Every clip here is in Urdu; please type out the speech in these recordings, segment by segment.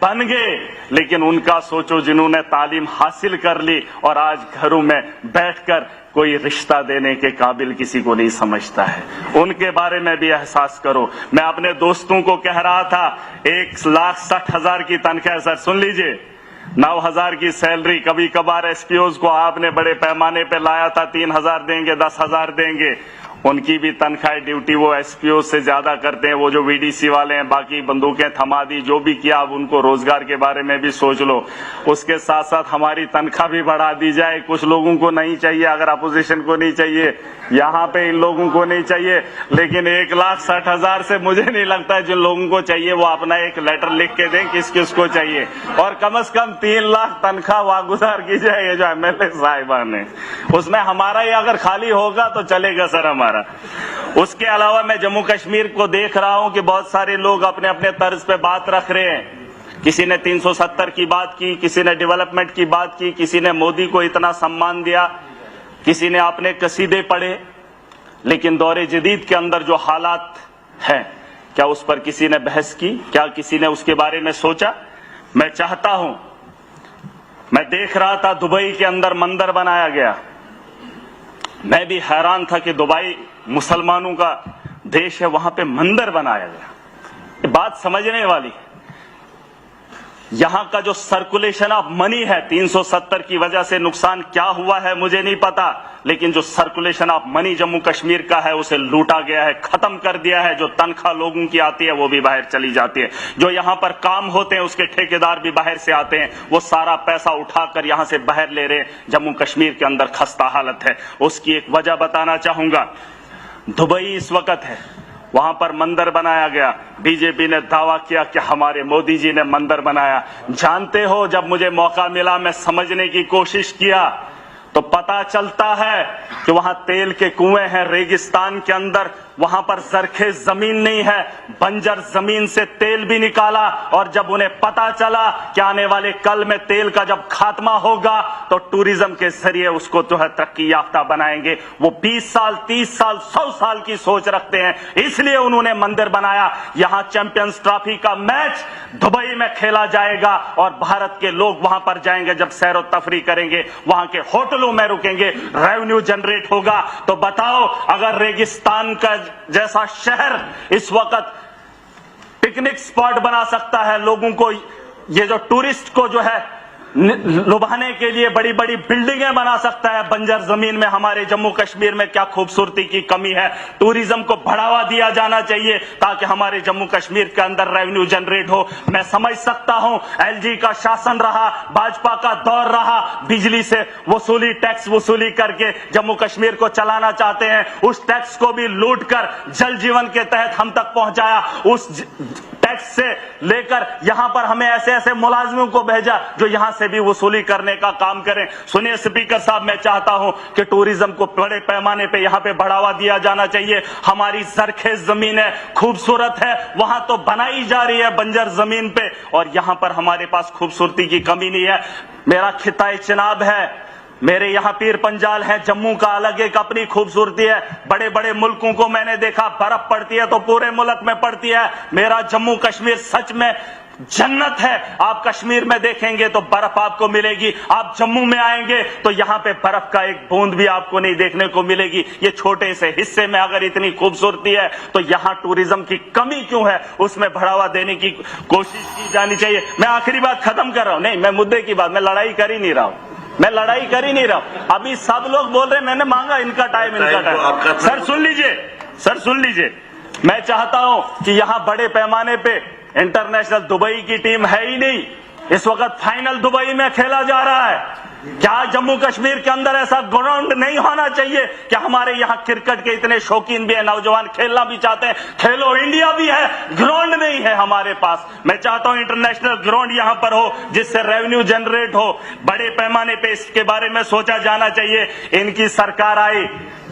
بن گئے، لیکن ان کا سوچو جنہوں نے تعلیم حاصل کر لی اور آج گھروں میں بیٹھ کر کوئی رشتہ دینے کے قابل کسی کو نہیں سمجھتا ہے، ان کے بارے میں بھی احساس کرو۔ میں اپنے دوستوں کو کہہ رہا تھا 1,60,000 کی تنخواہ، سر سن لیجئے، 9,000 کی سیلری، کبھی کبھار SPOs کو آپ نے بڑے پیمانے پہ لایا تھا 3,000 دیں گے 10,000 دیں گے، ان کی بھی تنخواہ ڈیوٹی وہ SPOs سے زیادہ کرتے ہیں، وہ جو VDC والے ہیں، باقی بندوقیں تھما دی، جو بھی کیا، اب ان کو روزگار کے بارے میں بھی سوچ لو۔ اس کے ساتھ ساتھ ہماری تنخواہ بھی بڑھا دی جائے، کچھ لوگوں کو نہیں چاہیے، اگر اپوزیشن کو نہیں چاہیے، یہاں پہ ان لوگوں کو نہیں چاہیے، لیکن 1,60,000 سے مجھے نہیں لگتا ہے، جن لوگوں کو چاہیے وہ اپنا ایک لیٹر لکھ کے دیں کس کس کو چاہیے، اور کم از کم 3 لاکھ تنخواہ واگزار کی جائے، یہ جو MLA صاحبان ہیں، اس میں ہمارا ہی اگر خالی ہوگا تو چلے گا سر ہمارا۔ اس کے علاوہ میں جموں کشمیر کو دیکھ رہا ہوں کہ بہت سارے لوگ اپنے اپنے طرز پہ بات رکھ رہے ہیں، کسی نے 370 کی بات کی، کسی نے ڈیولپمنٹ کی بات کی، کسی نے مودی کو اتنا سمان دیا، کسی نے اپنے قصیدے پڑھے، لیکن دور جدید کے اندر جو حالات ہیں، کیا اس پر کسی نے بحث کی؟ کیا کسی نے اس کے بارے میں سوچا؟ میں چاہتا ہوں، میں دیکھ رہا تھا دبئی کے اندر مندر بنایا گیا، میں بھی حیران تھا کہ دبئی مسلمانوں کا دیش ہے، وہاں پہ مندر بنایا گیا۔ بات سمجھنے والی، یہاں کا جو سرکولیشن آف منی ہے، 370 کی وجہ سے نقصان کیا ہوا ہے مجھے نہیں پتا، لیکن جو circulation of money Jammu Kashmir کا ہے اسے لوٹا گیا ہے، ختم کر دیا ہے۔ جو تنخواہ لوگوں کی آتی ہے وہ بھی باہر چلی جاتی ہے، جو یہاں پر کام ہوتے ہیں اس کے ٹھیکیدار بھی باہر سے آتے ہیں، وہ سارا پیسہ اٹھا کر یہاں سے باہر لے رہے ہیں۔ جموں کشمیر کے اندر خستہ حالت ہے۔ اس کی ایک وجہ بتانا چاہوں گا، دبئی اس وقت ہے، وہاں پر مندر بنایا گیا، BJP نے دعویٰ کیا کہ ہمارے مودی جی نے مندر بنایا۔ جانتے ہو، جب مجھے موقع ملا میں سمجھنے کی کوشش کیا تو پتا چلتا ہے کہ وہاں تیل کے کنویں ہیں ریگستان کے اندر، وہاں پر زرخیز زمین نہیں ہے، بنجر زمین سے تیل بھی نکالا، اور جب انہیں پتا چلا کہ آنے والے کل میں تیل کا جب خاتمہ ہوگا تو ٹوریزم کے ذریعے اس کو جو ہے ترقی یافتہ بنائیں گے، وہ 20 سال 30 سال 100 سال کی سوچ رکھتے ہیں، اس لیے انہوں نے مندر بنایا۔ یہاں چیمپئنز ٹرافی کا میچ دبئی میں کھیلا جائے گا، اور بھارت کے لوگ وہاں پر جائیں گے، جب سیر و تفریح کریں گے، وہاں کے ہوٹلوں میں رکیں گے، ریونیو جنریٹ ہوگا۔ تو بتاؤ، اگر ریگستان کا جیسا شہر اس وقت پکنک سپاٹ بنا سکتا ہے، لوگوں کو یہ جو ٹورسٹ کو جو ہے لبھانے کے لیے بڑی بڑی بلڈنگیں بنا سکتا ہے بنجر زمین میں، ہمارے جموں کشمیر میں کیا خوبصورتی کی کمی ہے؟ ٹوریزم کو بڑھاوا دیا جانا چاہیے تاکہ ہمارے جموں کشمیر کے اندر ریونیو جنریٹ ہو۔ میں سمجھ سکتا ہوں LG کا شاسن رہا، بھاجپا کا دور رہا، بجلی سے وصولی، ٹیکس وصولی کر کے جموں کشمیر کو چلانا چاہتے ہیں، اس ٹیکس کو بھی لوٹ کر جل جیون کے تحت ہم تک پہنچایا، اس ٹیکس سے لے کر یہاں پر ہمیں ایسے ایسے ملازموں کو بھیجا جو یہاں سے بھی وصولی کرنے کا کام کریں۔ سنیے اسپیکر صاحب، میں چاہتا ہوں کہ ٹوریزم کو بڑے پیمانے پہ یہاں پہ بڑھاوا دیا جانا چاہیے۔ ہماری زرخیز زمین ہے، خوبصورت ہے، وہاں تو بنائی جا رہی ہے بنجر زمین پہ، اور یہاں پر ہمارے پاس خوبصورتی کی کمی نہیں ہے۔ میرا خطہ چناب ہے، میرے یہاں پیر پنجال ہے، جموں کا الگ ایک اپنی خوبصورتی ہے۔ بڑے بڑے ملکوں کو میں نے دیکھا، برف پڑتی ہے تو پورے ملک میں پڑتی ہے، میرا جموں کشمیر سچ میں جنت ہے۔ آپ کشمیر میں دیکھیں گے تو برف آپ کو ملے گی، آپ جموں میں آئیں گے تو یہاں پہ برف کا ایک بوند بھی آپ کو نہیں دیکھنے کو ملے گی۔ یہ چھوٹے سے حصے میں اگر اتنی خوبصورتی ہے تو یہاں ٹوریزم کی کمی کیوں ہے؟ اس میں بڑھاوا دینے کی کوشش کی جانی چاہیے۔ میں آخری بات ختم کر رہا ہوں، نہیں میں مدعے کی بات، میں لڑائی کر ہی نہیں رہا ہوں، میں لڑائی کر ہی نہیں رہا ہوں۔ ابھی سب لوگ بول رہے ہیں میں نے مانگا ان کا ٹائم، ان کا ٹائم۔ سر سن لیجئے، سر سن لیجئے، میں چاہتا ہوں کہ یہاں بڑے پیمانے پہ انٹرنیشنل، دبئی کی ٹیم ہے ہی نہیں اس وقت، فائنل دبئی میں کھیلا جا رہا ہے۔ کیا جموں کشمیر کے اندر ایسا گراؤنڈ نہیں ہونا چاہیے کہ ہمارے یہاں کرکٹ کے اتنے شوقین بھی ہیں، نوجوان کھیلنا بھی چاہتے ہیں، کھیلو انڈیا بھی ہے، گراؤنڈ نہیں ہے ہمارے پاس۔ میں چاہتا ہوں انٹرنیشنل گراؤنڈ یہاں پر ہو جس سے ریونیو جنریٹ ہو، بڑے پیمانے پہ اس کے بارے میں سوچا جانا چاہیے۔ ان کی سرکار آئی،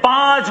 5